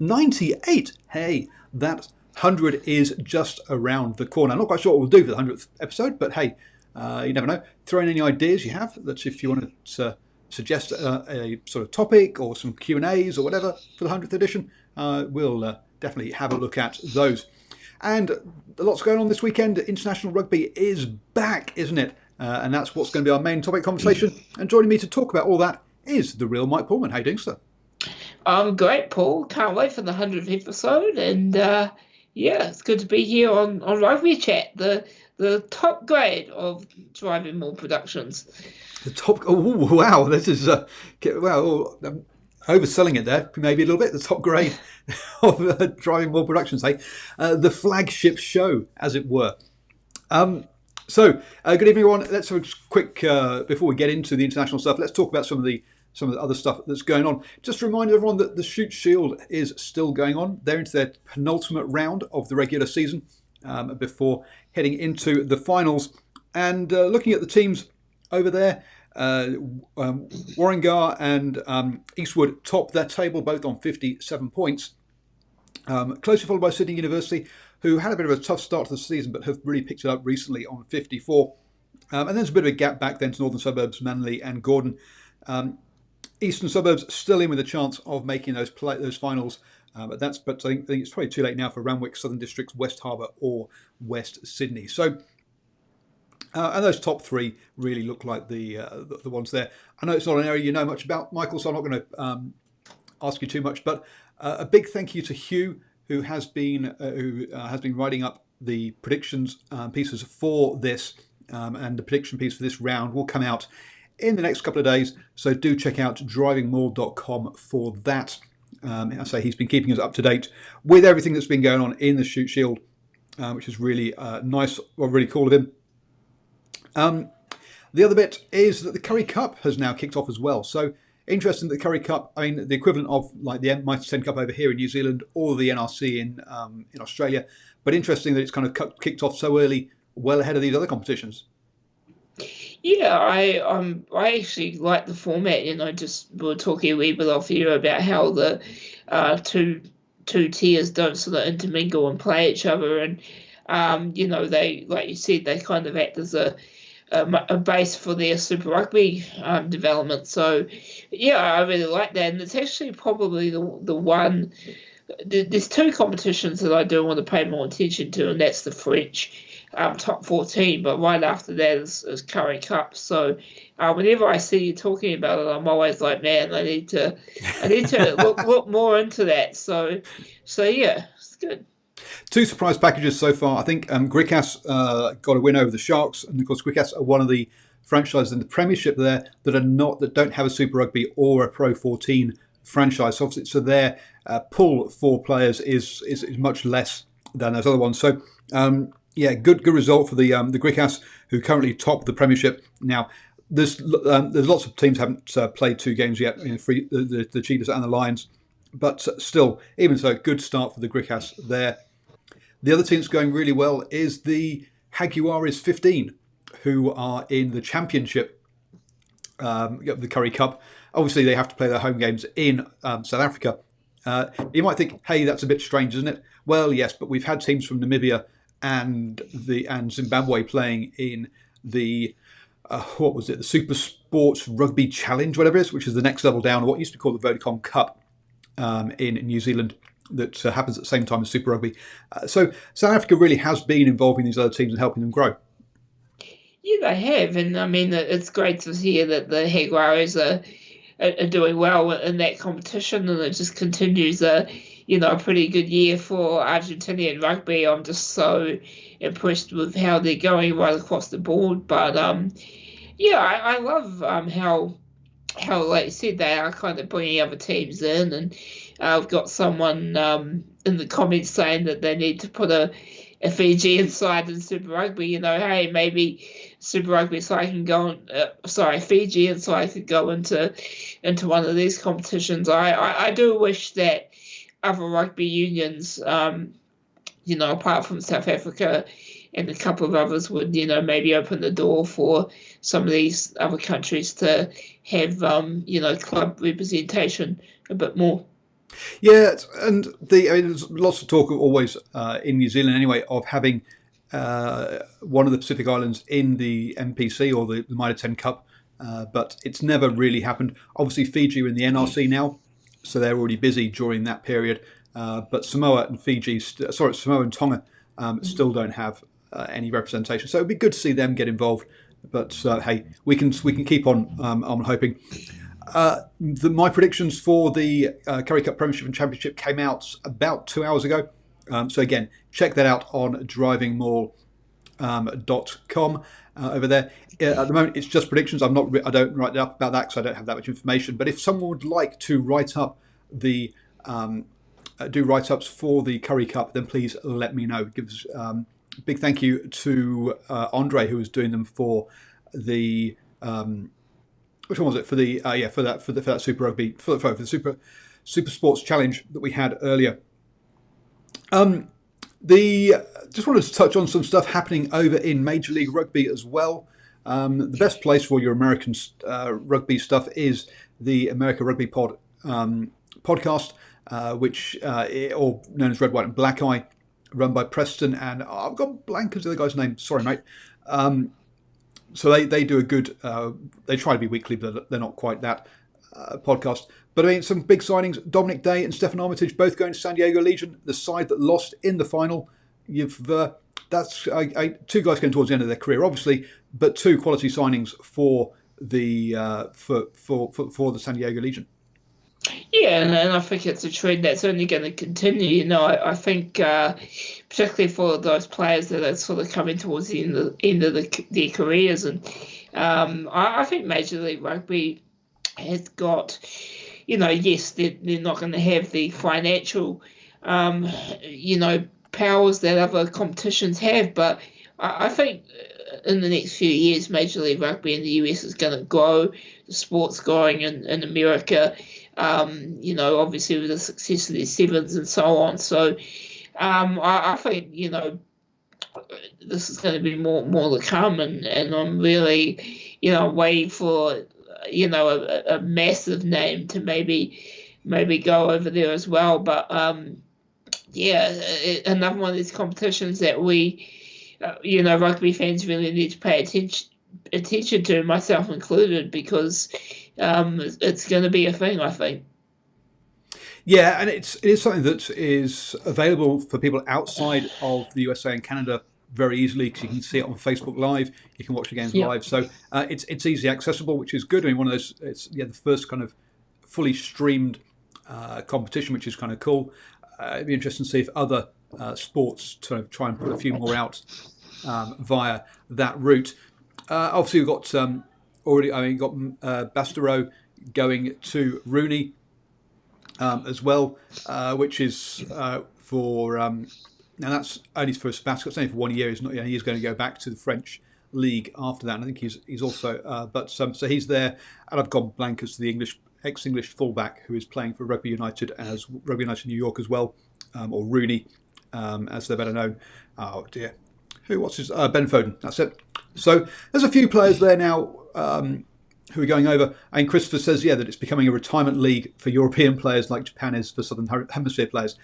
98. Hey, that 100 is just around the corner. I'm not quite sure what we'll do for the 100th episode, but hey, you never know. Throw in any ideas you have. That's if you want to suggest a sort of topic or some Q&As or whatever for the 100th edition. We'll definitely have a look at those. And lots going on this weekend. International rugby is back, isn't it? And that's what's going to be our main topic conversation. And joining me to talk about all that is the real Mike Pullman. How you doing, sir? I'm great, Paul. Can't wait for the 100th episode. And yeah, it's good to be here on Rugby Chat, the top grade of DrivingMaul Productions. The top. Oh, wow. This is, overselling it there, maybe a little bit. The top grade of DrivingMaul Productions, hey? The flagship show, as it were. So, good evening, everyone. Let's have a quick, before we get into the international stuff, let's talk about some of the other stuff that's going on. Just to remind everyone that the Shoot Shield is still going on. They're into their penultimate round of the regular season before heading into the finals. And looking at the teams over there, Warringah and Eastwood top their table, both on 57 points. Closely followed by Sydney University, who had a bit of a tough start to the season, but have really picked it up recently on 54. And there's a bit of a gap back then to Northern Suburbs, Manly and Gordon. Eastern Suburbs still in with a chance of making those finals, but I think it's probably too late now for Randwick, Southern Districts, West Harbour or West Sydney. So, and those top three really look like the ones there. I know it's not an area you know much about, Michael, so I'm not going to ask you too much. But a big thank you to Hugh, who has been writing up the predictions pieces for this, and the prediction piece for this round will come out in the next couple of days, so do check out drivingmaul.com for that. I say he's been keeping us up to date with everything that's been going on in the Shoot Shield, which is really nice, or really cool of him. The other bit is that the Currie Cup has now kicked off as well. So interesting that the Currie Cup, I mean, the equivalent of like the Mitre 10 Cup over here in New Zealand or the NRC in Australia, but interesting that it's kind of kicked off so early, well ahead of these other competitions. Yeah, I actually like the format. Just we were talking a wee bit off here about how the two tiers don't sort of intermingle and play each other, and they, like you said, they kind of act as a base for their Super Rugby development. So yeah, I really like that, and it's actually probably the one. There's two competitions that I do want to pay more attention to, and that's the French top 14, but right after that is Currie Cup. So whenever I see you talking about it, I'm always like, man, I need to look more into that. So yeah, it's good. Two surprise packages so far. I think Gricas got a win over the Sharks, and of course Gricas are one of the franchises in the Premiership there that don't have a Super Rugby or a Pro 14 franchise. So their pull for players is much less than those other ones. So. Yeah, good result for the Gricas, who currently top the Premiership. Now, there's lots of teams haven't played two games yet, the Cheetahs and the Lions, but still, even so, good start for the Gricas there. The other team that's going really well is the Jaguares 15, who are in the Championship, the Currie Cup. Obviously, they have to play their home games in South Africa. You might think, hey, that's a bit strange, isn't it? Well, yes, but we've had teams from Namibia and Zimbabwe playing in the the Super Sports Rugby Challenge, whatever it is, which is the next level down of what used to be called the Vodacom Cup in New Zealand, that happens at the same time as Super Rugby. So South Africa really has been involving these other teams and helping them grow. Yeah, they have, and I mean it's great to hear that the Jaguares are doing well in that competition, and it just continues a pretty good year for Argentinian rugby. I'm just so impressed with how they're going right across the board. But I love how like you said, they are kind of bringing other teams in, and I've got someone in the comments saying that they need to put a Fijian side in Super Rugby. Hey, maybe Super Rugby side can go on. Fijian side could go into one of these competitions. I do wish that other rugby unions, apart from South Africa and a couple of others, would, maybe open the door for some of these other countries to have, club representation a bit more. Yeah, and there's lots of talk always in New Zealand anyway of having one of the Pacific Islands in the MPC or the Mitre 10 Cup, but it's never really happened. Obviously, Fiji are in the NRC now, so they're already busy during that period. But Samoa and Samoa and Tonga still don't have any representation. So it'd be good to see them get involved. But hey, we can keep on hoping. My predictions for the Currie Cup Premiership and Championship came out about 2 hours ago. So again, check that out on DrivingMaul.com over there. At the moment, it's just predictions. I don't write up about that because I don't have that much information. But if someone would like to write up the do write-ups for the Currie Cup, then please let me know. Give us big thank you to Andre, who was doing them for the which one was it for the for that Super Rugby for the Super Sports Challenge that we had earlier. The just wanted to touch on some stuff happening over in Major League Rugby as well. The best place for your American rugby stuff is the America Rugby podcast, which or known as Red, White, and Black Eye, run by Preston, and I've got blank as the other guy's name. Sorry, mate. So they do a good. They try to be weekly, but they're not quite that podcast. But I mean, some big signings: Dominic Day and Stefan Armitage both going to San Diego Legion, the side that lost in the final. That's two guys going towards the end of their career, obviously, but two quality signings for the for the San Diego Legion. Yeah, and I think it's a trend that's only going to continue. You know, I think particularly for those players that are sort of coming towards the end of their careers, and I think Major League Rugby has got, you know, yes, they're not going to have the financial, you know, powers that other competitions have, but I think in the next few years, Major League Rugby in the US is going to grow. The sport's growing in America. You know, obviously with the success of their sevens and so on. So I think, you know, this is going to be more to come, and I'm really, you know, waiting for, you know, a massive name to maybe go over there as well. But yeah, another one of these competitions that we, you know, rugby fans really need to pay attention to, myself included, because it's going to be a thing, I think. Yeah, and it is something that is available for people outside of the USA and Canada very easily, because you can see it on Facebook Live. You can watch the games live, so it's easy accessible, which is good. I mean, one of those, it's the first kind of fully streamed competition, which is kind of cool. It'd be interesting to see if other sports sort of try and put a few more out via that route. Obviously, we've got already. I mean, got Bastereau going to Rooney as well, which is for now. That's only for Bastereau. It's only for 1 year. He's not. You know, he's going to go back to the French league after that. And I think he's also. So he's there, and I've gone blank as to the ex-English fullback who is playing for Rugby United New York as well, or Rooney, as they're better known. Oh dear. What's his Ben Foden? That's it. So there's a few players there now who are going over. And Christopher says, that it's becoming a retirement league for European players like Japan is for Southern Hemisphere players.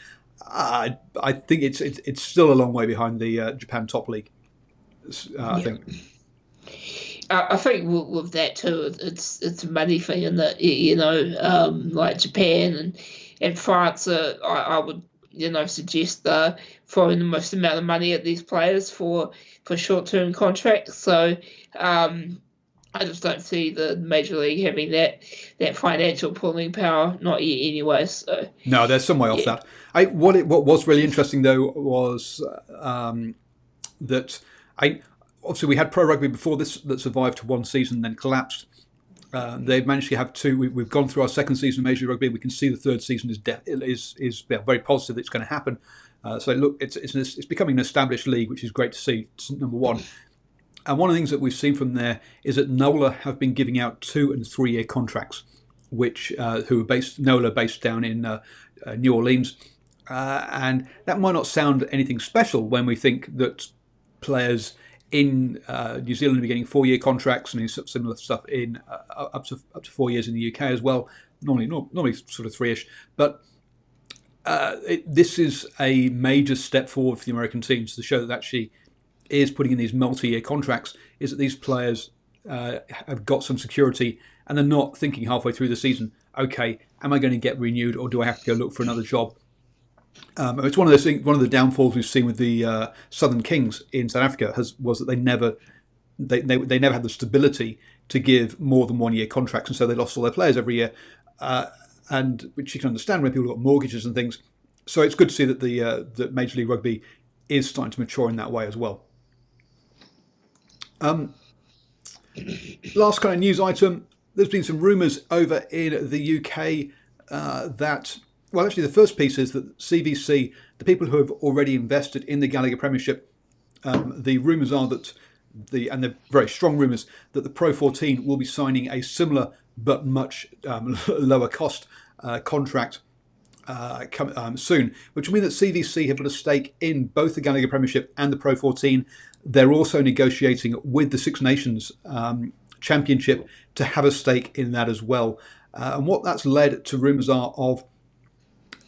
I think it's still a long way behind the Japan top league. I think. I think with that too, it's a money thing, and that, you know, like Japan and France, I would, you know, suggest throwing the most amount of money at these players for short-term contracts. So I just don't see the Major League having that financial pulling power, not yet anyway. So no, there's some way off that. What was really interesting though was that obviously we had pro rugby before this that survived to one season and then collapsed. They've managed to have two. We've gone through our second season of Major Rugby. We can see the third season is very positive that it's going to happen. So look, it's becoming an established league, which is great to see. Number one, and one of the things that we've seen from there is that NOLA have been giving out 2 and 3 year contracts, which who are NOLA based down in New Orleans, and that might not sound anything special when we think that players in New Zealand are getting 4 year contracts, and similar stuff in up to 4 years in the UK as well. Normally sort of 3-ish. But this is a major step forward for the American teams to show that actually is putting in these multi-year contracts, is that these players have got some security and they're not thinking halfway through the season, okay, am I going to get renewed or do I have to go look for another job? It's one of those things, one of the downfalls we've seen with the Southern Kings in South Africa was that they never had the stability to give more than 1 year contracts, and so they lost all their players every year, and which you can understand when people have got mortgages and things. So it's good to see that that Major League Rugby is starting to mature in that way as well. Last kind of news item, there's been some rumours over in the UK that, well, actually the first piece is that CVC, the people who have already invested in the Gallagher Premiership, the rumours are that and they're very strong rumours, that the Pro 14 will be signing a similar but much lower cost contract soon, which will mean that CVC have got a stake in both the Gallagher Premiership and the Pro 14. They're also negotiating with the Six Nations Championship to have a stake in that as well. And what that's led to rumours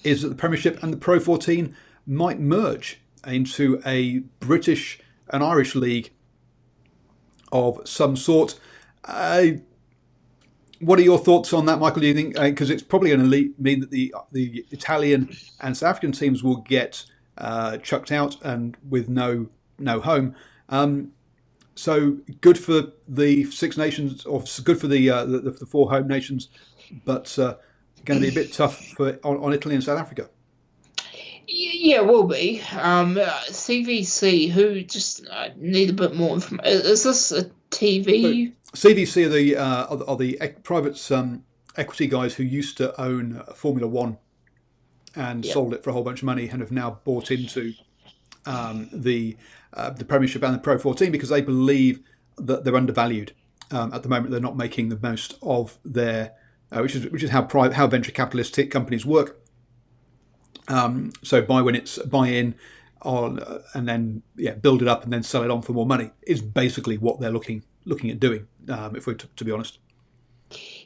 is that the Premiership and the Pro 14 might merge into a British and Irish league of some sort. What are your thoughts on that, Michael? Do you think, because it's probably going to mean that the Italian and South African teams will get chucked out and with no home. So good for the Six Nations, or good for the four home nations, but going to be a bit tough on Italy and South Africa. Yeah, will be. CVC, who just need a bit more information. Is this a TV? So CVC are the private equity guys who used to own Formula One and sold it for a whole bunch of money, and have now bought into the Premiership and the Pro 14 because they believe that they're undervalued at the moment. They're not making the most of their, which is how venture capitalist companies work. So buy in on and then build it up and then sell it on for more money is basically what they're looking at doing. If we're to be honest.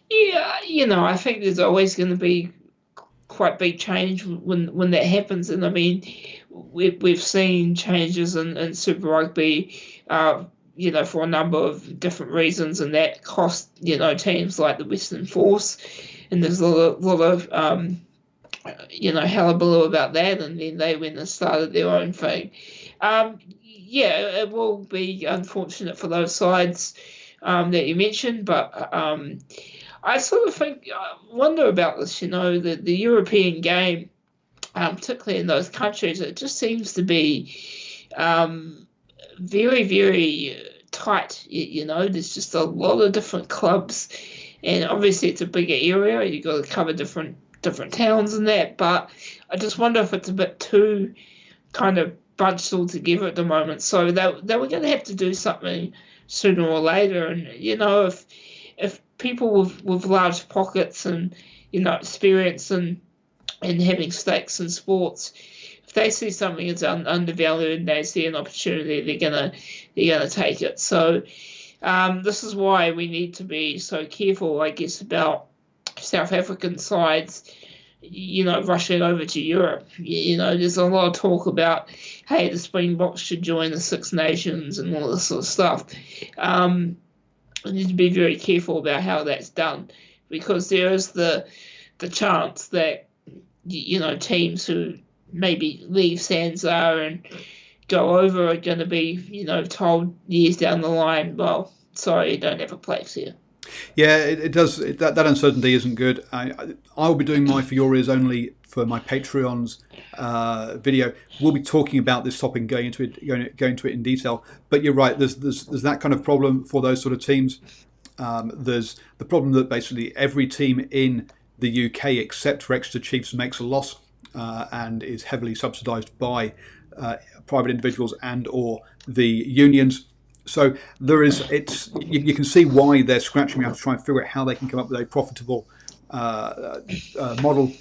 Yeah, I think there's always going to be quite big change when that happens, and I mean we've seen changes in Super Rugby, for a number of different reasons, and that cost teams like the Western Force, and there's a lot of hullabaloo about that, and then they went and started their own thing. It will be unfortunate for those sides that you mentioned, but I sort of wonder about this, the European game, particularly in those countries, it just seems to be very, very tight. There's just a lot of different clubs, and obviously it's a bigger area. You've got to cover different towns and that, but I just wonder if it's a bit too kind of bunched all together at the moment. So they were going to have to do something sooner or later, and if people with large pockets and experience and having stakes in sports, if they see something that's undervalued and they see an opportunity, they're gonna take it. So this is why we need to be so careful, I guess, about South African sides, rushing over to Europe. There's a lot of talk about, hey, the Springboks should join the Six Nations and all this sort of stuff. We need to be very careful about how that's done, because there is the chance that teams who maybe leave SANZAAR and go over are going to be told years down the line, well, sorry, you don't have a place here. Yeah, it does. That uncertainty isn't good. I will be doing my For Your Ears Only for my Patreon's video. We'll be talking about this topic and going into it in detail. But you're right. There's that kind of problem for those sort of teams. There's the problem that basically every team in the UK except for Exeter Chiefs makes a loss and is heavily subsidised by private individuals and or the unions. So you can see why they're scratching out to try and figure out how they can come up with a profitable model.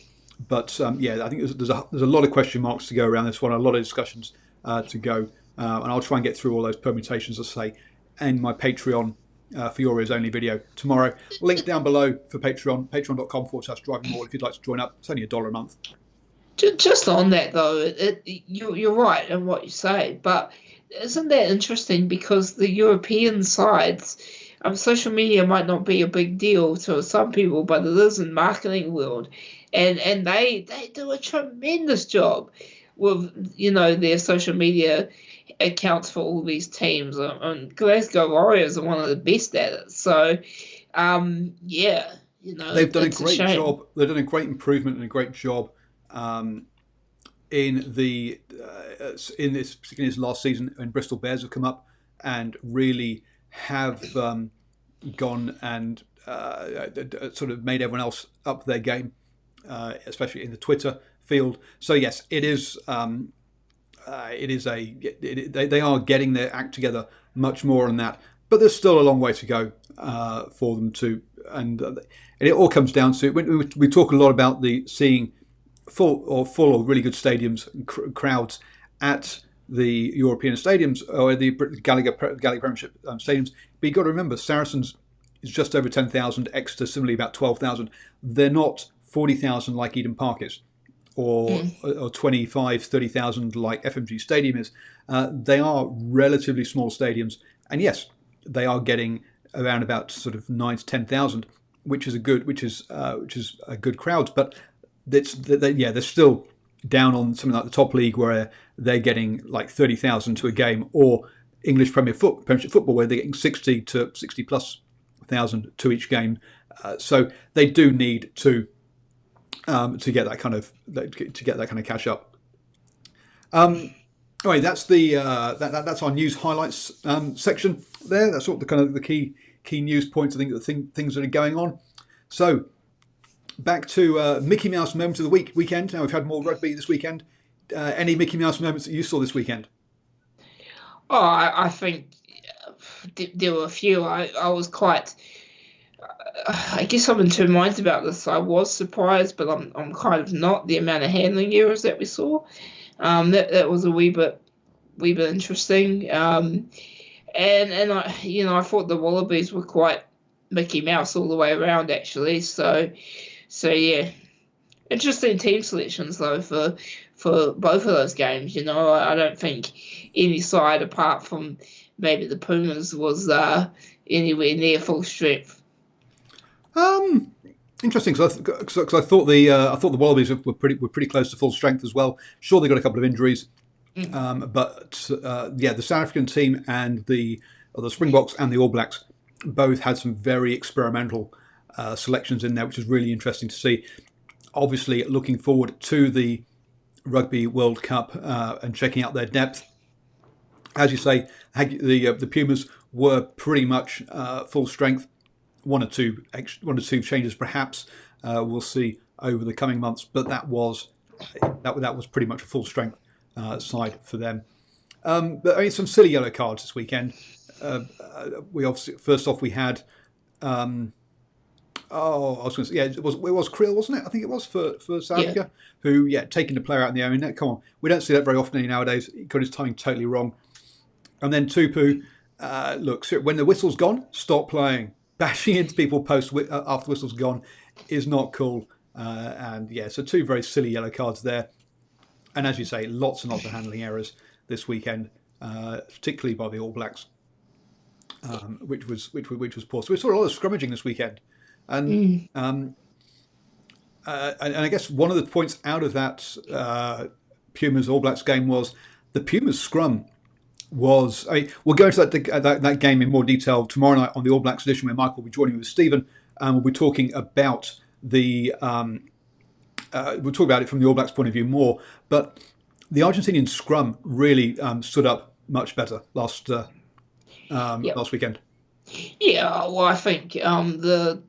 But I think there's a lot of question marks to go around this one, a lot of discussions to go, and I'll try and get through all those permutations, as I say, in my Patreon For Your Ears Only video tomorrow. Link down below for Patreon, patreon.com/DrivingMaul if you'd like to join up. It's only $1 a month. Just on that though, you're right in what you say, but isn't that interesting because the European sides, social media might not be a big deal to some people, but it is in marketing world, and they do a tremendous job with their social media accounts for all these teams, and Glasgow Warriors are one of the best at it. So, yeah, They've done a it's a great shame. job. They've done a great improvement and a great job in in this, particularly this last season when Bristol Bears have come up and really have gone and sort of made everyone else up their game, especially in the Twitter field. So yes, it is. It is they are getting their act together much more on that, but there's still a long way to go for them to. And it all comes down to we talk a lot about the seeing full or really good stadiums and crowds at the European stadiums or the Gallagher Premiership stadiums. But you've got to remember, Saracens is just over 10,000, Exeter similarly about 12,000. They're not 40,000 like Eden Park is, or 25, 30,000 like FMG Stadium is. They are relatively small stadiums, and yes, they are getting around about sort of 9 to 10,000, which is a good crowd. But they're still down on something like the top league where they're getting like 30,000 to a game, or English Premiership football where they're getting 60 to 60 plus thousand to each game. So they do need to get that kind of cash up. Anyway, that's that's our news highlights section there. That's what the kind of the key news points. I think things that are going on. So back to Mickey Mouse moments of the weekend. Now we've had more rugby this weekend. Any Mickey Mouse moments that you saw this weekend? Oh, I think there were a few. I was quite. I guess I'm in two minds about this. I was surprised, but I'm kind of not, the amount of handling errors that we saw. That was a wee bit interesting. And I thought the Wallabies were quite Mickey Mouse all the way around actually. So yeah, interesting team selections though for both of those games. I don't think any side apart from maybe the Pumas was anywhere near full strength. Interesting, because I thought the Wallabies were pretty close to full strength as well. Sure, they got a couple of injuries, but the South African team and the Springboks and the All Blacks both had some very experimental selections in there, which is really interesting to see. Obviously, looking forward to the Rugby World Cup and checking out their depth. As you say, the Pumas were pretty much full strength. One or two changes, perhaps we'll see over the coming months. But that was pretty much a full strength side for them. But I mean, some silly yellow cards this weekend. We obviously first off we had. I was going to say, it was Krill, wasn't it? I think it was for South Africa, who taking the player out in the own net. Come on, we don't see that very often nowadays. He got his timing totally wrong. And then Tupu, look, when the whistle's gone, stop playing. Bashing into people after the whistle's gone is not cool. So two very silly yellow cards there. And as you say, lots and lots of handling errors this weekend, particularly by the All Blacks, which was poor. So we saw a lot of scrummaging this weekend, and I guess one of the points out of that Pumas All Blacks game was the Pumas scrum. We'll go into that game in more detail tomorrow night on the All Blacks edition, where Michael will be joining me with Stephen, and we'll be talking about we'll talk about it from the All Blacks point of view more. But the Argentinian scrum really stood up much better last weekend. Yeah, well, I think the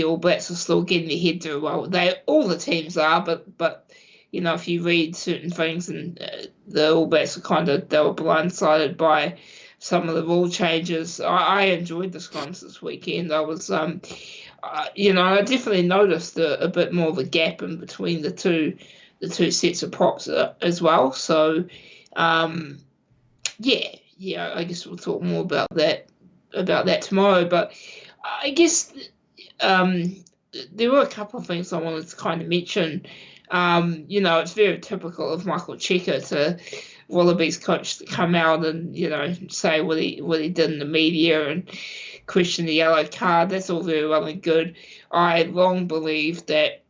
All Blacks are still getting their head through. Well, all the teams are, but if you read certain things, and the All Blacks they were blindsided by some of the rule changes. I enjoyed the scrums this weekend. I was, I definitely noticed a bit more of a gap in between the two sets of props as well. So, I guess we'll talk more about that tomorrow. But I guess there were a couple of things I wanted to kind of mention It's very typical of Michael Cheika to Wallabies coach to come out and, say what he did in the media and question the yellow card. That's all very well and good. I long believed that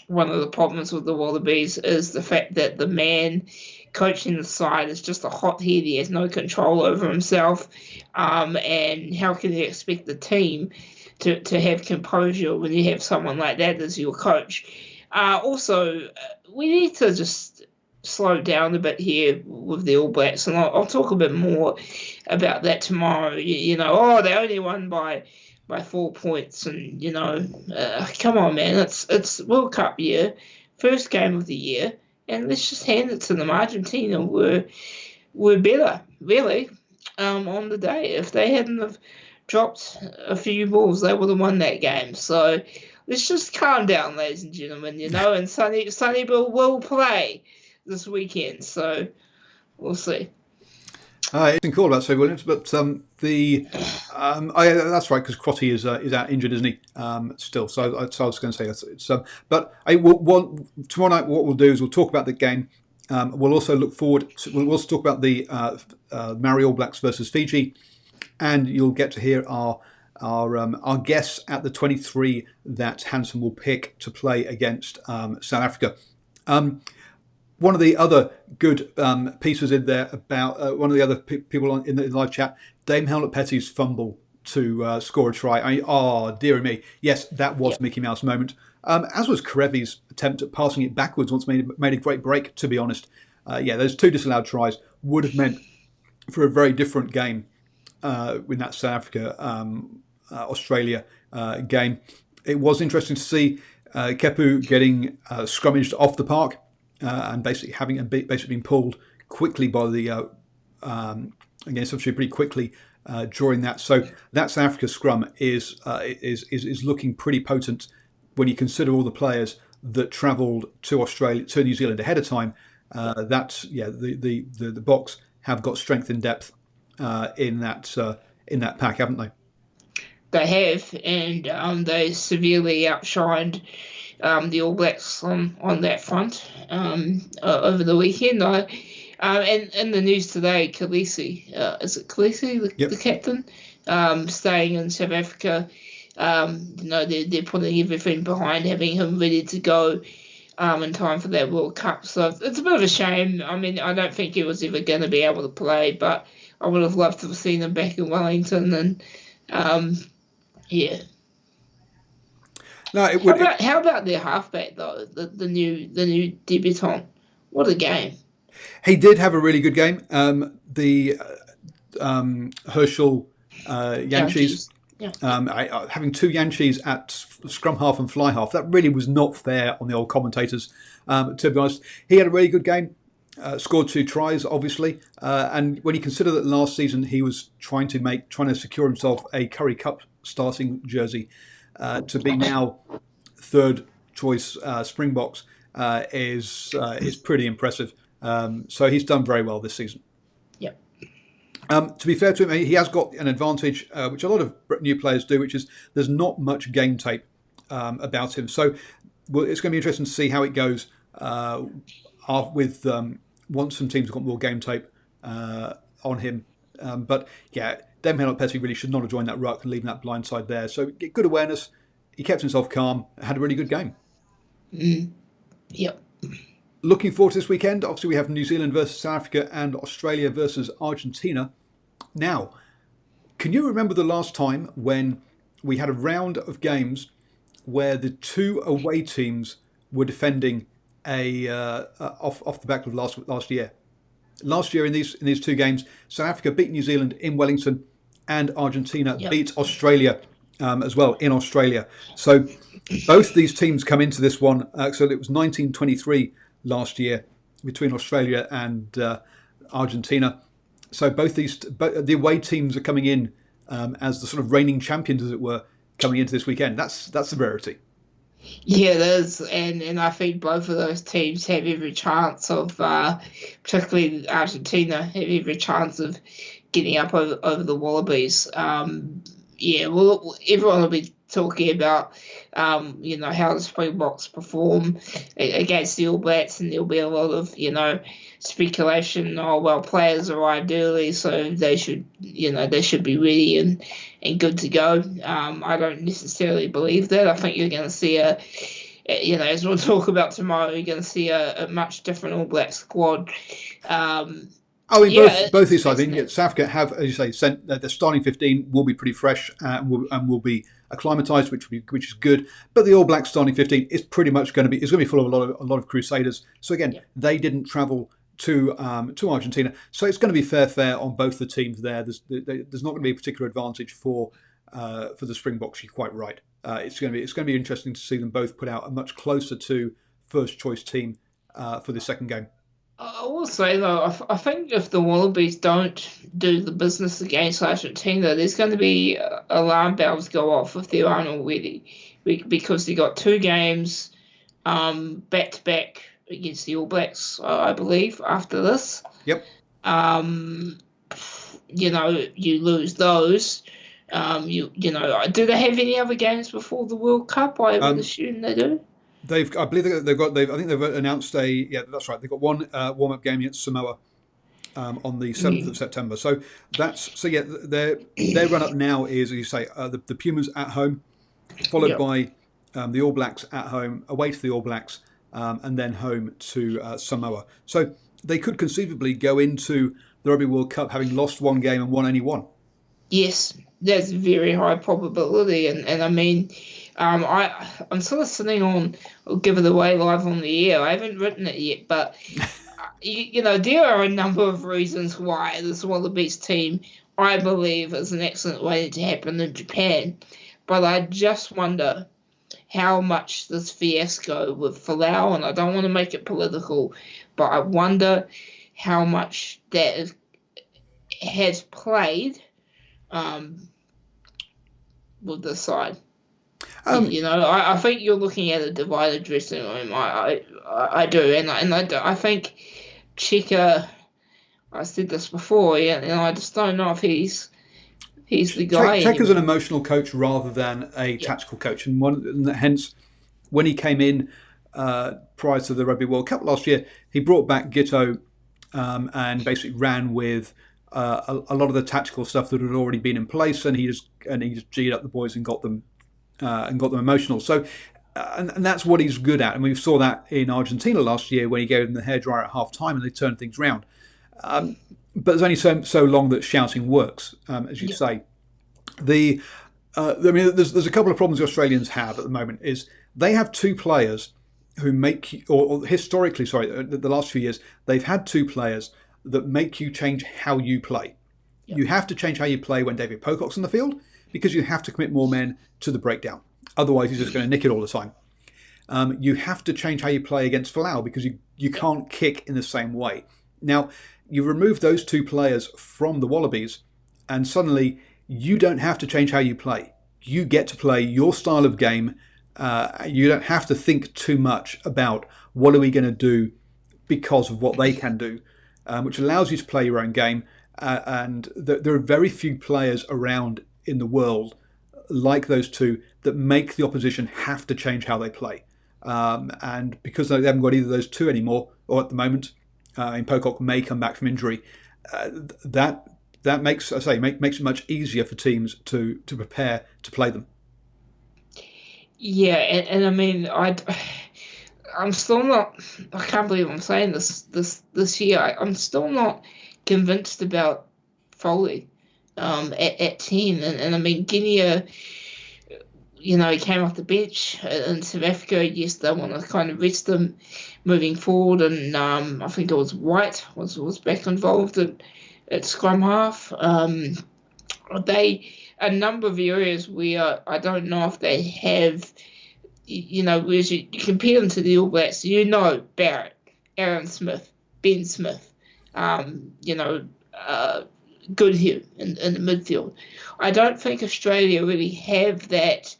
one of the problems with the Wallabies is the fact that the man coaching the side is just a hothead. He has no control over himself. And how can you expect the team to have composure when you have someone like that as your coach? Also, we need to just slow down a bit here with the All Blacks, and I'll talk a bit more about that tomorrow. They only won by 4 points, and come on, man, it's World Cup year, first game of the year, and let's just hand it to them. Argentina were better, really, on the day. If they hadn't have dropped a few balls, they would have won that game. So let's just calm down, ladies and gentlemen, and Sonny Bill will play this weekend, so we'll see. Interesting call about Sue Williams, but that's right, because Crotty is out injured, isn't he? Still, so I was going to say it's. But tomorrow night, what we'll do is we'll talk about the game. We'll also look forward. We'll also talk about the Maori All Blacks versus Fiji, and you'll get to hear our guess at the 23 that Hansen will pick to play against South Africa. One of the other good pieces in there about one of the other people in the live chat, Dame Hewlett-Petty's fumble to score a try. Dear me. Yes, that was Mickey Mouse moment. As was Karevi's attempt at passing it backwards once made a great break, to be honest. Those two disallowed tries would have meant for a very different game in that South Africa-Australia game. It was interesting to see Kepu getting scrummaged off the park. And basically being pulled quickly by the against Australia pretty quickly during that. So that South Africa scrum is looking pretty potent when you consider all the players that travelled to New Zealand ahead of time. The Box have got strength and depth in that pack, haven't they? They have, and they severely outshined the All Blacks on that front over the weekend. And in the news today, Khaleesi, is it Khaleesi, the captain, staying in South Africa? They're putting everything behind having him ready to go in time for that World Cup. So it's a bit of a shame. I mean, I don't think he was ever going to be able to play, but I would have loved to have seen him back in Wellington. And No, how about their halfback though? The new debutant. What a game! He did have a really good game. The Herschel Yanchis. Having two Yanchis at scrum half and fly half, that really was not fair on the old commentators. To be honest, he had a really good game. Scored 2 tries, obviously, and when you consider that last season he was trying to secure himself a Currie Cup starting jersey, to be now third choice Springboks is pretty impressive. So he's done very well this season. Yep. To be fair to him, he has got an advantage, which a lot of new players do, which is there's not much game tape about him. So it's going to be interesting to see how it goes with once some teams have got more game tape on him. But yeah, Dame Hewlett-Petty really should not have joined that ruck and leaving that blind side there. So good awareness. He kept himself calm, had a really good game. Yep. Looking forward to this weekend. Obviously, we have New Zealand versus South Africa and Australia versus Argentina. Now, can you remember the last time when we had a round of games where the two away teams were defending off the back of last year? Last year in these two games, South Africa beat New Zealand in Wellington, and Argentina beat Australia as well in Australia. So both these teams come into this one. So it was 1923 last year between Australia and Argentina. So both the away teams are coming in as the sort of reigning champions, as it were, coming into this weekend. That's a rarity. Yeah, it is, and I think both of those teams have every chance of, particularly Argentina, have every chance of getting up over the Wallabies. Yeah, well, everyone will be talking about, how the Springboks perform against the All Blacks, and there'll be a lot of, speculation. Oh, well, players arrived early, so they should be ready and good to go. I don't necessarily believe that. I think you're going to see as we'll talk about tomorrow, you're going to see a much different All Black squad. Both these sides. Southgate have, as you say, sent their starting 15 will be pretty fresh and will be acclimatised, which is good. But the All Black starting 15 is pretty much going to be full of a lot of Crusaders. So again, they didn't travel to Argentina, so it's going to be fair on both the teams there. There's not going to be a particular advantage for the Springboks. You're quite right. It's going to be interesting to see them both put out a much closer to first choice team for the second game. I will say, though, I think if the Wallabies don't do the business against Argentina, there's going to be alarm bells go off if they aren't already, because they got 2 games back-to-back against the All Blacks, I believe, after this. Yep. You lose those. Do they have any other games before the World Cup? I would assume they do. I think they've announced that's right. They've got one warm-up game against Samoa on the 7th of September. So their run-up now is, as you say, the Pumas at home, followed by the All Blacks at home, away to the All Blacks, and then home to Samoa. So they could conceivably go into the Rugby World Cup having lost one game and won only one. Yes, there's a very high probability, and I mean, I'm sort of sitting on, I'll give it away live on the air. I haven't written it yet, but there are a number of reasons why this Wallabies team, I believe, is an excellent way to happen in Japan. But I just wonder how much this fiasco with Folau, and I don't want to make it political, but I wonder how much that has played with the side. I think you're looking at a divided dressing room. I do, and I think Cheika. I said this before, I just don't know if he's the guy. Cheika's an emotional coach rather than a tactical coach, and hence when he came in prior to the Rugby World Cup last year, he brought back Giteau and basically ran with a lot of the tactical stuff that had already been in place, and he just G'd up the boys and got them emotional. So, and that's what he's good at. And we saw that in Argentina last year when he gave them the hairdryer at half time and they turned things around. But there's only so long that shouting works, as you say. There's a couple of problems the Australians have at the moment. Is they have 2 players who make, or historically, the last few years, they've had 2 players that make you change how you play. Yep. You have to change how you play when David Pocock's on the field, because you have to commit more men to the breakdown. Otherwise, he's just going to nick it all the time. You have to change how you play against Folau, because you can't kick in the same way. Now, you remove those 2 players from the Wallabies, and suddenly you don't have to change how you play. You get to play your style of game. You don't have to think too much about what are we going to do because of what they can do, which allows you to play your own game. And there are very few players around in the world like those 2 that make the opposition have to change how they play. And because they haven't got either of those 2 anymore, or at the moment, Pocock may come back from injury, that makes it much easier for teams to prepare to play them. Yeah, and I mean, I'm still not. I can't believe I'm saying this year. I'm still not convinced about Foley at 10, and I mean, Guinea. He came off the bench in South Africa. Yes, they want to kind of rest him moving forward, and I think it was White was back involved at scrum half. A number of areas where I don't know if they have, whereas you compare them to the All Blacks, Barrett, Aaron Smith, Ben Smith, Goodhue in the midfield. I don't think Australia really have that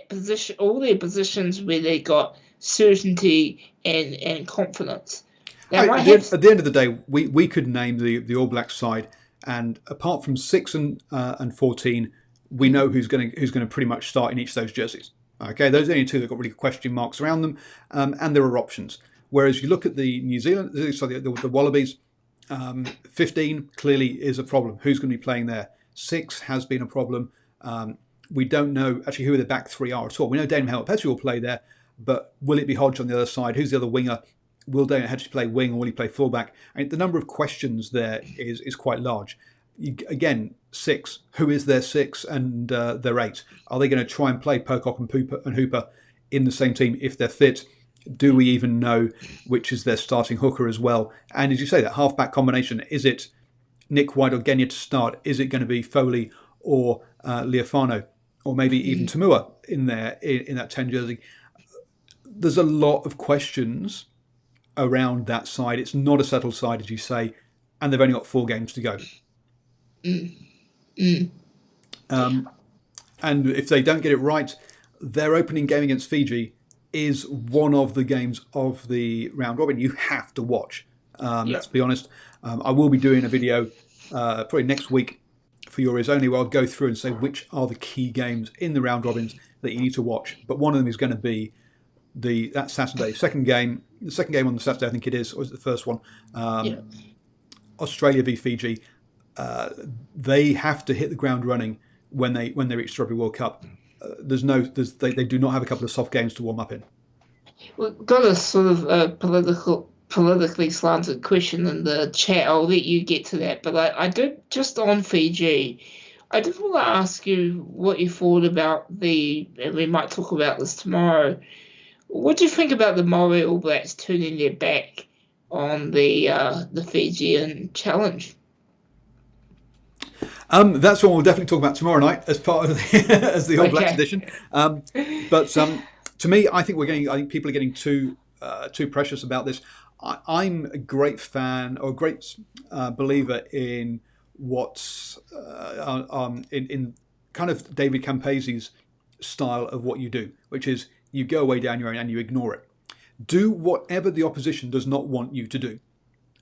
position, all their positions where they got certainty and confidence. At the end of the day, we could name the All Blacks side And apart from 6 and 14, we know who's going to pretty much start in each of those jerseys. Okay, those are the only two that got really question marks around them, and there are options. Whereas you look at the New Zealand, sorry, the Wallabies, 15 clearly is a problem. Who's going to be playing there? 6 has been a problem. We don't know actually who the back 3 are at all. We know Dane Helmut-Petry will play there, but will it be Hodge on the other side? Who's the other winger? Will Dane Hedges play wing or will he play fullback? The number of questions there is quite large. Again, 6. Who is their 6 and their 8? Are they going to try and play Pocock and Hooper in the same team if they're fit? Do we even know which is their starting hooker as well? And as you say, that half-back combination, is it Nick White or Genia to start? Is it going to be Foley or Leofano? Or maybe even Tamua in there in that 10 jersey? There's a lot of questions around that side. It's not a settled side, as you say, and they've only got 4 games to go. And if they don't get it right, their opening game against Fiji is one of the games of the round robin you have to watch. Let's be honest. I will be doing a video probably next week for your ears only, where I'll go through and say which are the key games in the round robins that you need to watch. But one of them is going to be that Saturday. The second game on the Saturday, I think it is, or is it the first one? Australia v Fiji. They have to hit the ground running when they reach the Rugby World Cup. They do not have a couple of soft games to warm up in. Well, got a sort of politically slanted question in the chat. I'll let you get to that, but I did, just on Fiji, I did want to ask you what you thought about and we might talk about this tomorrow, what do you think about the Māori All Blacks turning their back on the Fijian challenge? That's what we'll definitely talk about tomorrow night as part of the All Blacks edition. But to me, I think people are getting too precious about this. I'm a great fan or a great believer in what's in kind of David Campese's style of what you do, which is you go away down your own and you ignore it. Do whatever the opposition does not want you to do.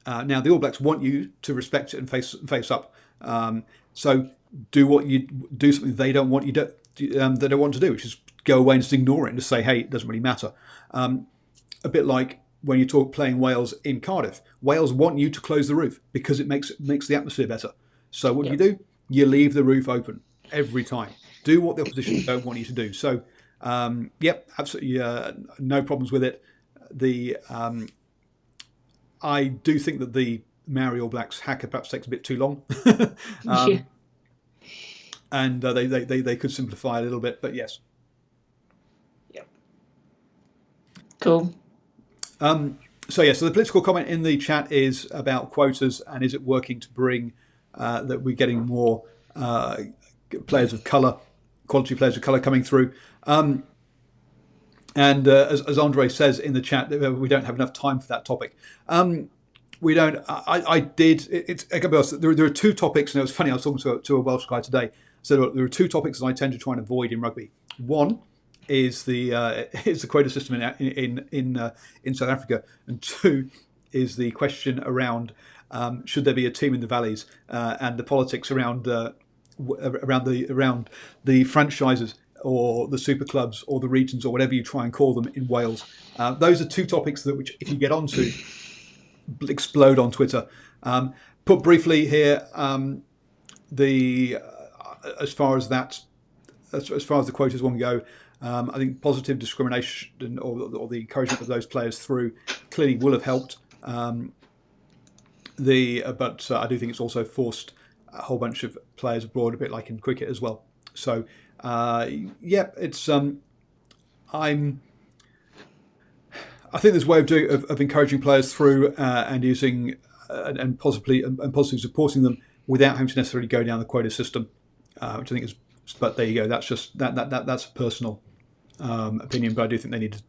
Now, the All Blacks want you to respect it and face up. So do something they don't want they don't want to do, which is go away and just ignore it and just say, hey, it doesn't really matter. A bit like when you talk playing Wales in Cardiff. Wales want you to close the roof because it makes the atmosphere better. So what do? You leave the roof open every time. Do what the opposition don't want you to do. So, absolutely no problems with it. I do think that the Maori All Blacks hacker perhaps takes a bit too long. And they could simplify a little bit, but yes. Yep. Cool. So the political comment in the chat is about quotas and is it working to bring that we're getting more players of colour, quality players of colour coming through. And as Andre says in the chat, we don't have enough time for that topic. We don't. I did. There are 2 topics, and it was funny. I was talking to a Welsh guy today. So there are 2 topics that I tend to try and avoid in rugby. One is the quota system in South Africa, and 2 is the question around should there be a team in the valleys and the politics around the franchises or the super clubs or the regions or whatever you try and call them in Wales. Those are 2 topics which if you get onto, explode on Twitter. Put briefly here, as far as the quotas one go, I think positive discrimination or the encouragement of those players through clearly will have helped. But I do think it's also forced a whole bunch of players abroad, a bit like in cricket as well. So it's I think there's a way of encouraging players through and using and possibly supporting them without having to necessarily go down the quota system, which I think is. But there you go. That's just that's a personal opinion, but I do think they need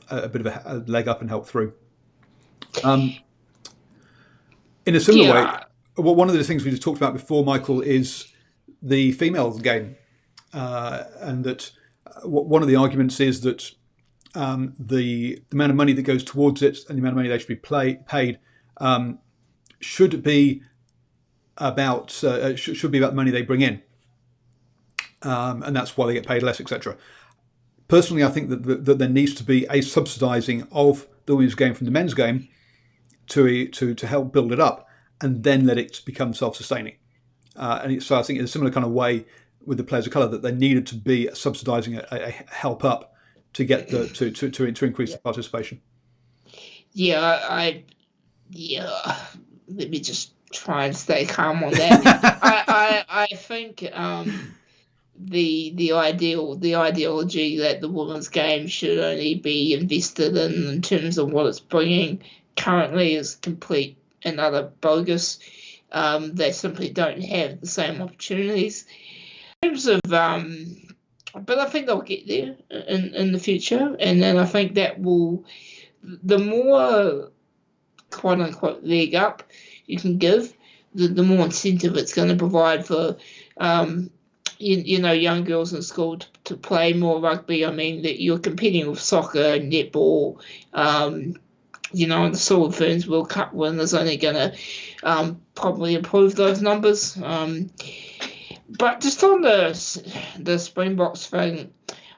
a bit of a leg up and help through. In a similar way, one of the things we just talked about before, Michael, is the female game, and that one of the arguments is that the amount of money that goes towards it and the amount of money they should be paid should be about should be about the money they bring in, and that's why they get paid less, etc. Personally, I think that there needs to be a subsidising of the women's game from the men's game to help build it up, and then let it become self-sustaining. So I think in a similar kind of way with the players of colour, that there needed to be subsidising a help up to get to increase the participation. Yeah, let me just try and stay calm on that. I think the ideology that the women's game should only be invested in terms of what it's bringing currently is complete and utter bogus. They simply don't have the same opportunities. In terms of, but I think they'll get there in the future, and then I think that will, the more quote unquote leg up you can give, the more incentive it's going to provide for young girls in school to play more rugby. I mean, that you're competing with soccer, netball, and the Silver Ferns World Cup win is only going to probably improve those numbers. But just on the Springboks thing,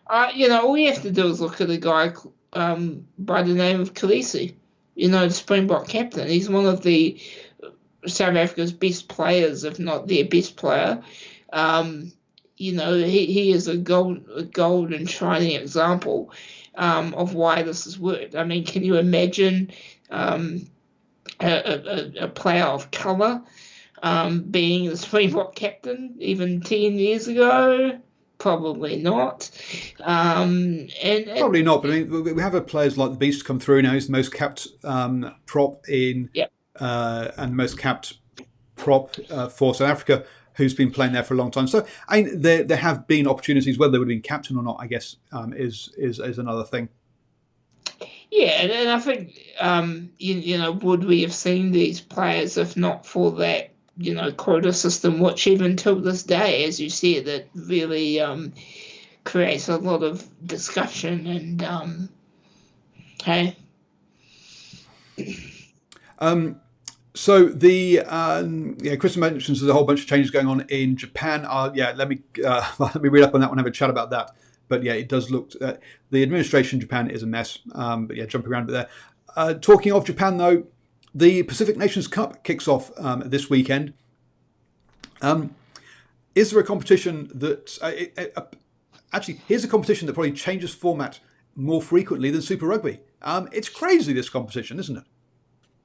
all you have to do is look at a guy by the name of Khaleesi, the Springbok captain. He's one of the South Africa's best players, if not their best player. He is a golden shining example of why this has worked. I mean, can you imagine a player of colour being the Springbok captain even 10 years ago? Probably not. Probably not, but I mean, we have players like the Beast come through now. He's the most capped prop in, and the most capped prop for South Africa, who's been playing there for a long time. So I mean, there have been opportunities. Whether they would have been captain or not, I guess, is another thing. Yeah, and I think would we have seen these players if not for that quota system, which even till this day, as you said, it really creates a lot of discussion and hey. So Kristen mentions there's a whole bunch of changes going on in Japan. Let me read up on that one, have a chat about that. But yeah, it does look the administration in Japan is a mess. But yeah, jumping around a bit there. Talking of Japan though, the Pacific Nations Cup kicks off this weekend. Is there a competition that actually here's a competition that probably changes format more frequently than Super Rugby? It's crazy, this competition, isn't it?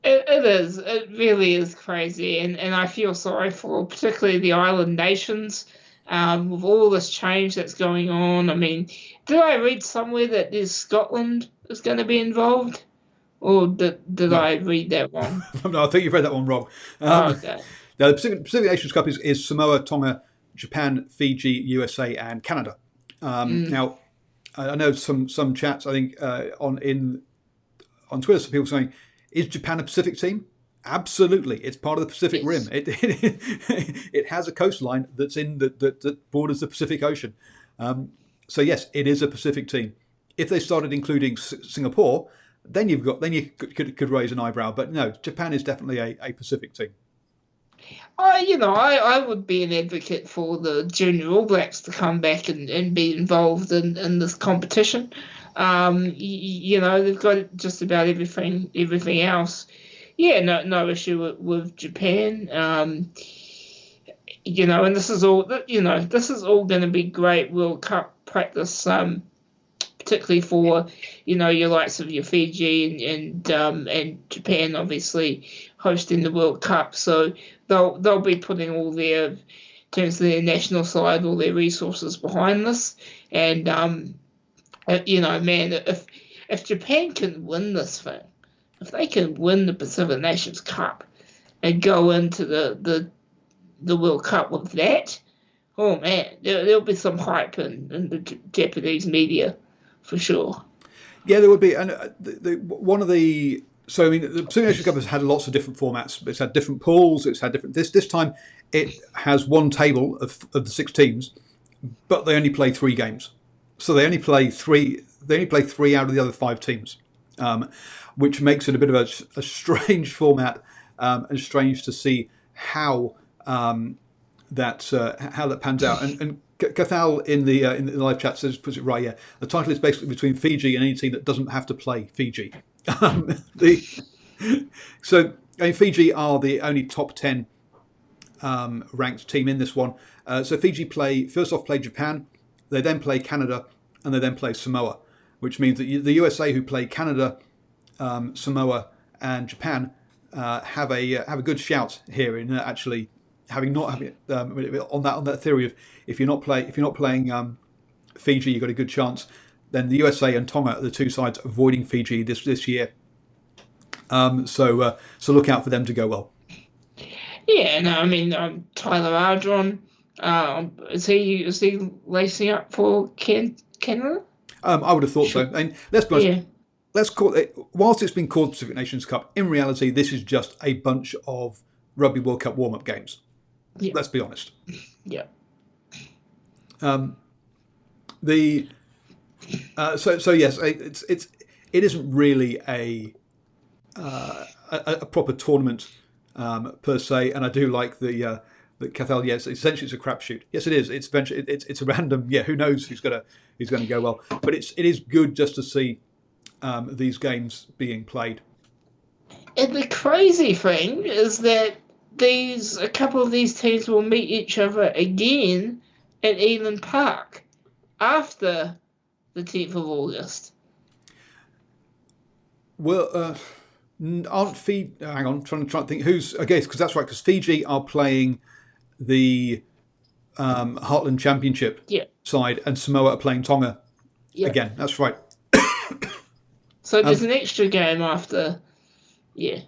It is. It really is crazy, and I feel sorry for particularly the island nations with all this change that's going on. I mean, did I read somewhere that there's Scotland is going to be involved? Or did no. I read that wrong? No, I think you've read that one wrong. Okay. Now, the Pacific Nations Cup is Samoa, Tonga, Japan, Fiji, USA, and Canada. Now, I know some chats, I think, on Twitter, some people saying, is Japan a Pacific team? Absolutely. It's part of the Pacific Rim. It has a coastline that borders the Pacific Ocean. So, yes, it is a Pacific team. If they started including Singapore, then you could raise an eyebrow, but no, Japan is definitely a Pacific team. I would be an advocate for the Junior All Blacks to come back and be involved in this competition. They've got just about everything else. Yeah, no issue with Japan. And this is all going to be great World Cup practice. Particularly for your likes of your Fiji and Japan, obviously hosting the World Cup, so they'll be putting all their, in terms of their national side, all their resources behind this. And man, if Japan can win this thing, if they can win the Pacific Nations Cup and go into the World Cup with that, oh man, there'll be some hype in the Japanese media. For sure. Yeah, there would be. And the Pacific Nations Cup has had lots of different formats. It's had different pools. It's had different. This time, it has one table of the 6 teams, but they only play 3 games. So they only play 3. They only play 3 out of the other 5 teams, which makes it a bit of a strange format and strange to see how that how that pans out. And Cathal in the live chat says, puts it right. Yeah, the title is basically between Fiji and any team that doesn't have to play Fiji. So Fiji are the only top 10 ranked team in this one. So Fiji play Japan, they then play Canada, and they then play Samoa, which means that the USA, who play Canada, Samoa, and Japan, have a good shout here in actually having not having on that theory of if you're not playing Fiji, you've got a good chance. Then the USA and Tonga are the two sides avoiding Fiji this year. So look out for them to go well. Yeah, no, I mean Tyler Ardron, is he lacing up for Canada? I would have thought so. And let's be honest. Yeah. Let's call it. Whilst it's been called Pacific Nations Cup, in reality, this is just a bunch of Rugby World Cup warm-up games. Yeah. Let's be honest. Yeah. So yes, it isn't really a proper tournament per se, and I do like the Cathal. Yes, essentially it's a crapshoot. Yes, it is. It's a random. Yeah, who knows who's going to go well? But it is good just to see these games being played. And the crazy thing is that a couple of these teams will meet each other again at Eden Park after the 10th of August. Well, aren't Fiji? Hang on, trying to think who's. Okay, because that's right. Because Fiji are playing the Heartland Championship side, and Samoa are playing Tonga again. That's right. So there's an extra game after. Yeah.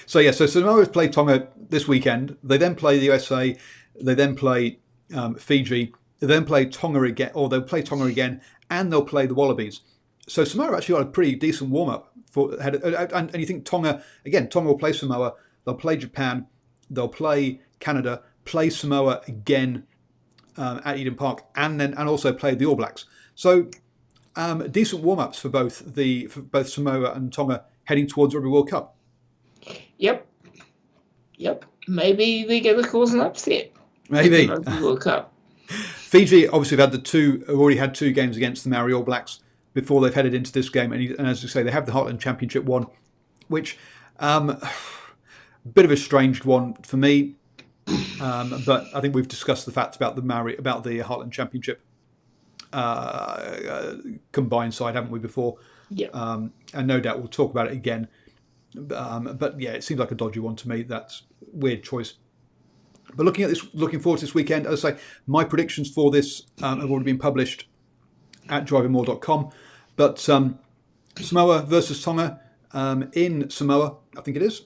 So Samoa play Tonga this weekend. They then play the USA. They then play Fiji. They then play Tonga again, or they'll play Tonga again, and they'll play the Wallabies. So Samoa actually got a pretty decent warm up and you think Tonga will play Samoa. They'll play Japan. They'll play Canada. Play Samoa again at Eden Park, and also play the All Blacks. So decent warm ups for both Samoa and Tonga heading towards Rugby World Cup. Yep. Maybe they get a cause an upset. Maybe Rugby World Cup. Fiji obviously have already had 2 games against the Maori All Blacks before they've headed into this game, and as you say, they have the Heartland Championship one, which bit of a strange one for me, but I think we've discussed the facts about the Heartland Championship combined side, haven't we, before? Yeah. And no doubt we'll talk about it again. But yeah, it seems like a dodgy one to me. That's a weird choice. But looking forward to this weekend, as I say, my predictions for this have already been published at DrivingMaul.com. But Samoa versus Tonga in Samoa, I think it is.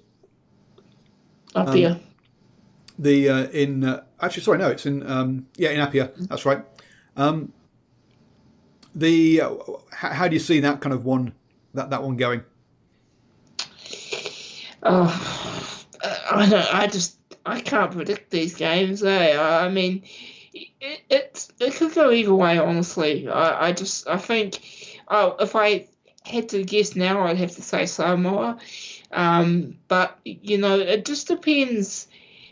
Apia. It's in Apia. That's right. How do you see that kind of one one going? I can't predict these games. I mean, it could go either way. Honestly, I think if I had to guess now, I'd have to say Samoa. But it just depends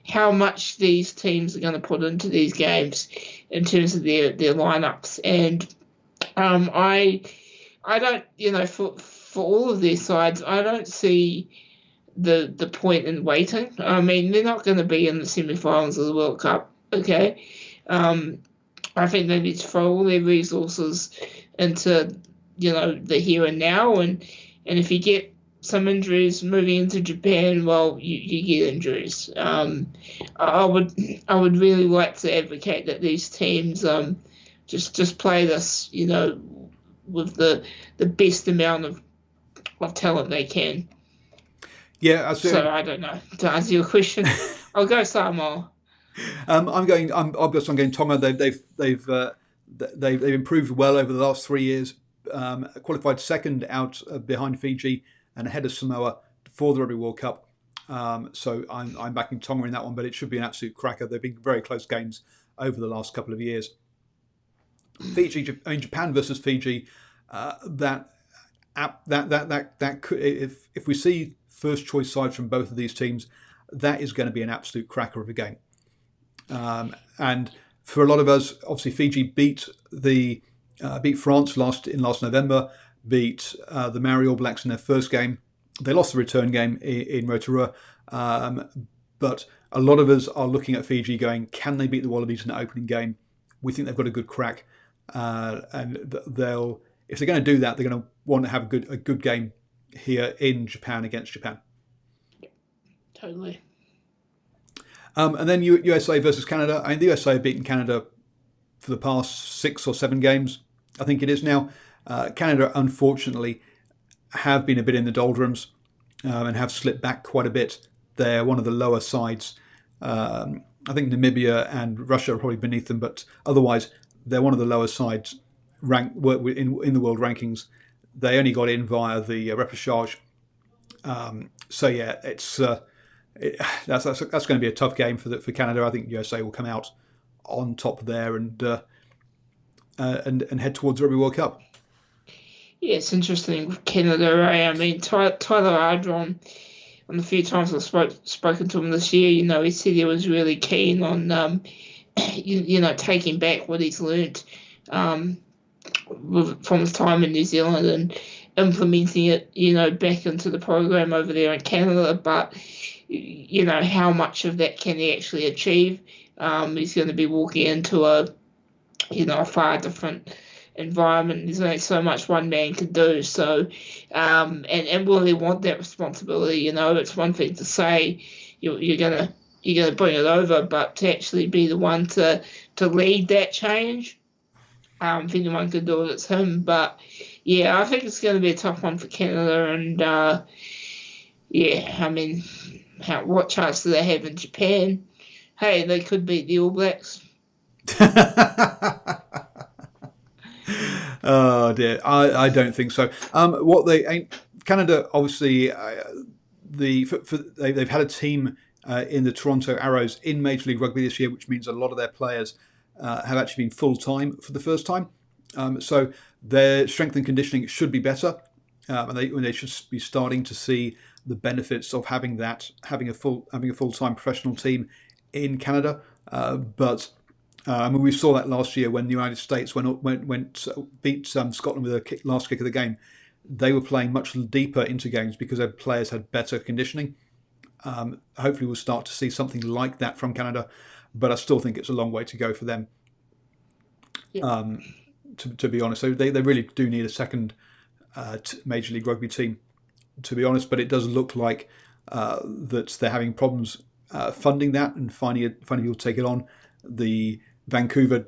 how much these teams are going to put into these games in terms of their lineups, and I don't for all of their sides, I don't see the point in waiting. I mean, they're not going to be in the semi-finals of the World Cup, okay? I think they need to throw all their resources into, the here and now, and if you get some injuries moving into Japan, well, you get injuries. I would really like to advocate that these teams just play this, with the best amount of talent they can. Yeah, absolutely. So I don't know. To answer your question, I'll go Samoa. I'm going Tonga. They've improved well over the last 3 years. Qualified second out behind Fiji and ahead of Samoa for the Rugby World Cup. So I'm backing Tonga in that one, but it should be an absolute cracker. They've been very close games over the last couple of years. Japan versus Fiji. That could, if we see first choice sides from both of these teams, that is going to be an absolute cracker of a game. And for a lot of us, obviously Fiji beat France last November, beat the Maori All Blacks in their first game. They lost the return game in Rotorua, but a lot of us are looking at Fiji going, can they beat the Wallabies in the opening game? We think they've got a good crack, and if they're going to do that, they're going to want to have a good game here in Japan against Japan. Totally. And then USA versus Canada. I mean, the USA have beaten Canada for the past 6 or 7 games, I think it is now. Canada, unfortunately, have been a bit in the doldrums and have slipped back quite a bit. They're one of the lower sides. I think Namibia and Russia are probably beneath them, but otherwise, they're one of the lower sides in the world rankings. They only got in via the repechage. So yeah, that's going to be a tough game for Canada. I think USA will come out on top there and head towards the Rugby World Cup. Yeah, it's interesting with Canada, right? I mean, Tyler Ardron, on the few times I've spoken to him this year, he said he was really keen on, taking back what he's learnt from his time in New Zealand and implementing it, back into the program over there in Canada. But, how much of that can he actually achieve? He's going to be walking into a far different environment. There's only so much one man can do. So, and will he want that responsibility? It's one thing to say you're gonna bring it over, but to actually be the one to lead that change, if anyone can do it, it's him. But yeah, I think it's going to be a tough one for Canada. And what chance do they have in Japan? Hey, they could beat the All Blacks. Oh dear, I don't think so. Canada obviously they've had a team in the Toronto Arrows in Major League Rugby this year, which means a lot of their players have actually been full time for the first time. So their strength and conditioning should be better, and they should be starting to see the benefits of having a full time professional team in Canada. But we saw that last year when the United States beat Scotland with a last kick of the game. They were playing much deeper into games because their players had better conditioning. Hopefully we'll start to see something like that from Canada, but I still think it's a long way to go for them. Yeah. To be honest, so they really do need a second Major League Rugby team, to be honest. But it does look like that they're having problems funding that and finding people to take it on. The Vancouver,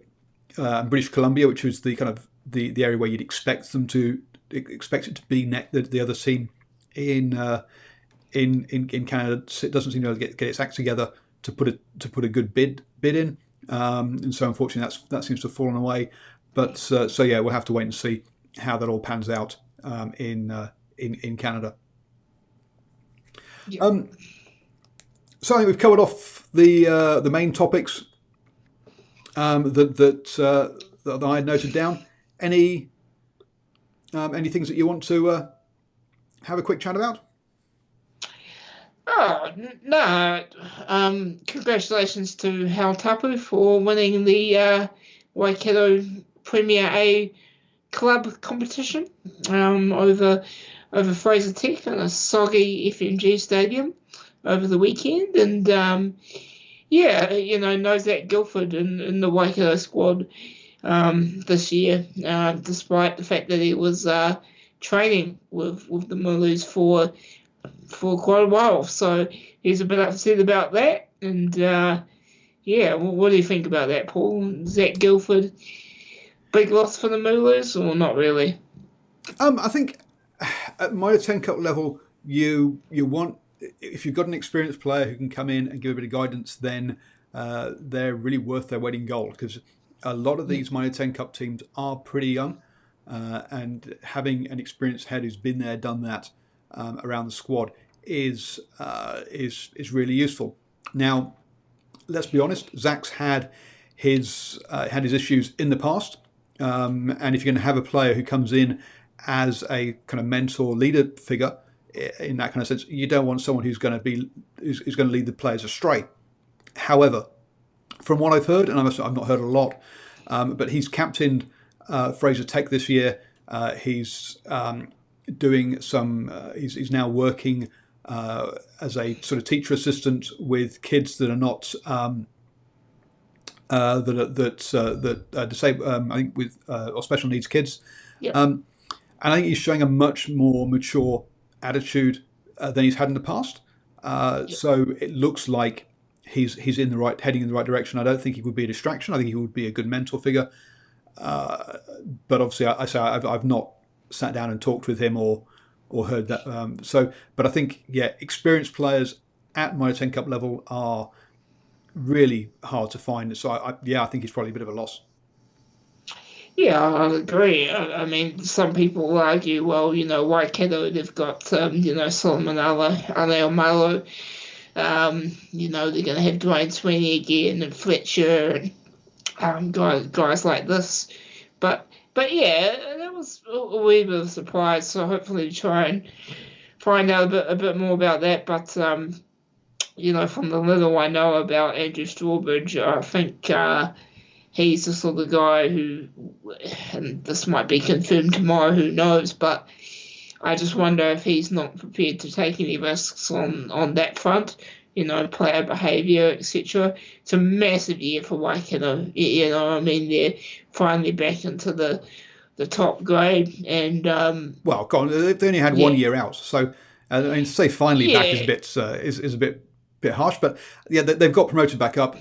British Columbia, which was the kind of the area where you'd expect it to be the other team in Canada, it doesn't seem to get its act together to put a good bid in, and so unfortunately that seems to have fallen away. But so yeah, we'll have to wait and see how that all pans out in Canada. Yeah. So I think we've covered off the main topics that I had noted down. Any things that you want to have a quick chat about? Oh, no. Congratulations to Hal Tapu for winning the Waikato Premier A club competition over Fraser Tech in a soggy FMG stadium over the weekend. And Zach Guilford in the Waikato squad this year, despite the fact that he was training with the Mulus for quite a while. So he's a bit upset about that. And what do you think about that, Paul? Zach Guilford, big loss for the Mulus, or not really? I think at Mitre 10 Cup level, you want, if you've got an experienced player who can come in and give a bit of guidance, then they're really worth their weight in gold, because a lot of these Mitre 10 Cup teams are pretty young, and having an experienced head who's been there, done that around the squad is really useful. Now, let's be honest, Zach's had his issues in the past, and if you're going to have a player who comes in as a kind of mentor leader figure in that kind of sense, you don't want someone who's going to lead the players astray. However, from what I've heard, and I've not heard a lot, but he's captained Fraser Tech this year. He's doing some. He's now working as a sort of teacher assistant with kids that are not disabled. I think with or special needs kids. Yep. And I think he's showing a much more mature attitude than he's had in the past. So it looks like he's heading in the right direction. I don't think he would be a distraction. I think he would be a good mentor figure. But obviously, I've not sat down and talked with him or heard that. But I think experienced players at Mitre 10 Cup level are really hard to find. So I think he's probably a bit of a loss. Yeah, I agree. I mean, some people will argue, well, Waikato, they've got, Solomon Aleomalo. They're going to have Dwayne Sweeney again and Fletcher and guys like this. But yeah, that was a wee bit of a surprise. So hopefully try and find out a bit more about that. But, from the little I know about Andrew Strawbridge, I think he's the sort of guy who, and this might be confirmed tomorrow, who knows, but I just wonder if he's not prepared to take any risks on that front, player behaviour, etc. It's a massive year for Waikato. They're finally back into the top grade. And well, God, they've only had 1 year out, so say finally back is a bit is a bit harsh, but yeah, they've got promoted back up.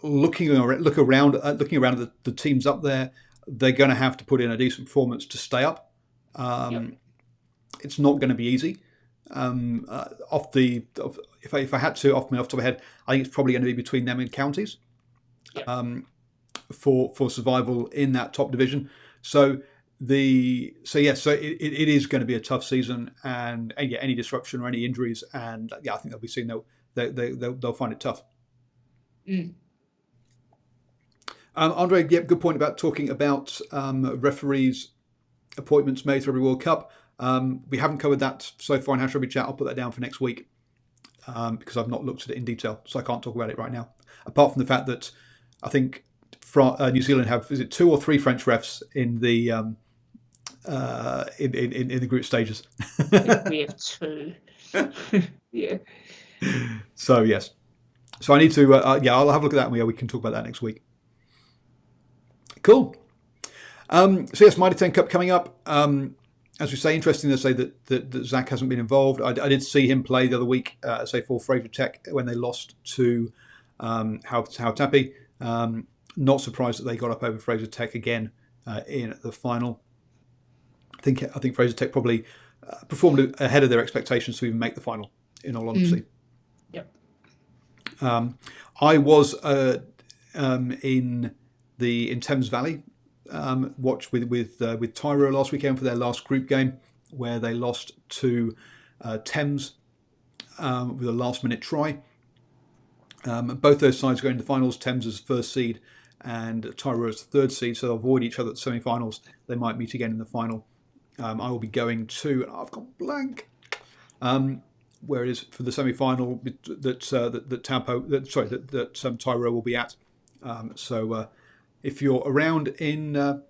Looking around at the teams up there, they're going to have to put in a decent performance to stay up. It's not going to be easy. If I had to, off the top of my head, I think it's probably going to be between them and counties for survival in that top division. So it is going to be a tough season, and any disruption or any injuries, and I think they'll be seeing they'll find it tough. Andre, good point about talking about referees' appointments made for every World Cup. We haven't covered that so far in Hash Rugby Chat. I'll put that down for next week because I've not looked at it in detail, so I can't talk about it right now. Apart from the fact that I think New Zealand have 2 or 3 French refs in the in the group stages. We have 2. Yeah. So yes. So I need to. I'll have a look at that, and we can talk about that next week. Cool. So yes, Mitre 10 Cup coming up. As we say, interesting to say that Zach hasn't been involved. I did see him play the other week, for Fraser Tech when they lost to Hautapi. Not surprised that they got up over Fraser Tech again in the final. I think Fraser Tech probably performed ahead of their expectations to even make the final, in all honesty. Yep. I was in Thames Valley, watched with Tyro last weekend for their last group game, where they lost to Thames with a last-minute try. Both those sides go into the finals. Thames is first seed, and Tyro is third seed, so they'll avoid each other at the semi-finals. They might meet again in the final. I will be going to, and I've gone blank. Where it is for the semi-final that Tyro will be at. So if you're around in the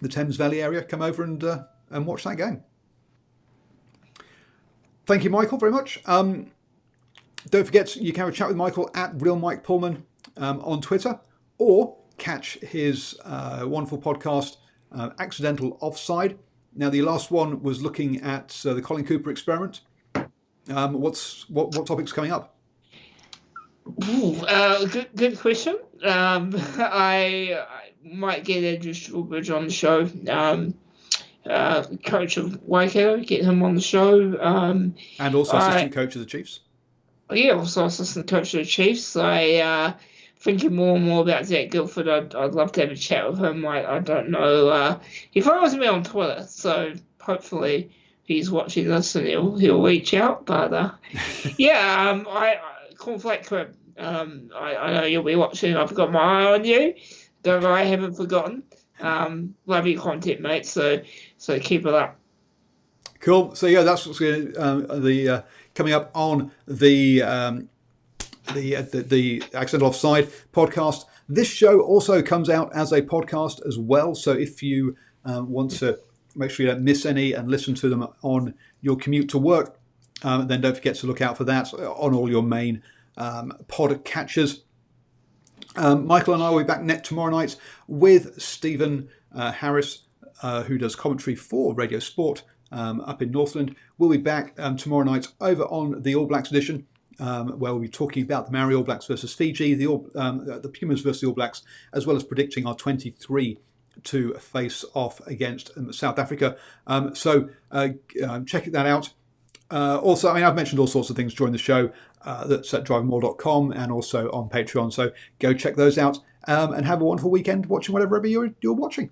Thames Valley area, come over and watch that game. Thank you, Michael, very much. Don't forget, you can have a chat with Michael at Real Mike Pullman on Twitter, or catch his wonderful podcast, Accidental Offside. Now, the last one was looking at the Colin Cooper experiment. What topics coming up? Good question. I might get Andrew Strawbridge on the show. Coach of Waikato, get him on the show. And also assistant coach of the Chiefs. Yeah, also assistant coach of the Chiefs. I thinking more and more about Zach Guildford. I'd love to have a chat with him. I don't know. He follows me on Twitter, so hopefully he's watching this and he'll reach out. But I Cornflake Crib. I know you'll be watching. I've got my eye on you. Don't worry, I haven't forgotten. Love your content, mate. So keep it up. Cool. So that's what's going coming up on the the Accidental Offside podcast. This show also comes out as a podcast as well. So if you want to make sure you don't miss any and listen to them on your commute to work, then don't forget to look out for that on all your main pod catchers. Michael and I will be back tomorrow night with Stephen Harris, who does commentary for Radio Sport up in Northland. We'll be back tomorrow night over on the All Blacks edition, where we'll be talking about the Maori All Blacks versus Fiji, the Pumas versus the All Blacks, as well as predicting our 23 to face off against South Africa. So check that out. Also, I've mentioned all sorts of things during the show that's at DrivingMaul.com and also on Patreon. So go check those out and have a wonderful weekend watching whatever you're watching.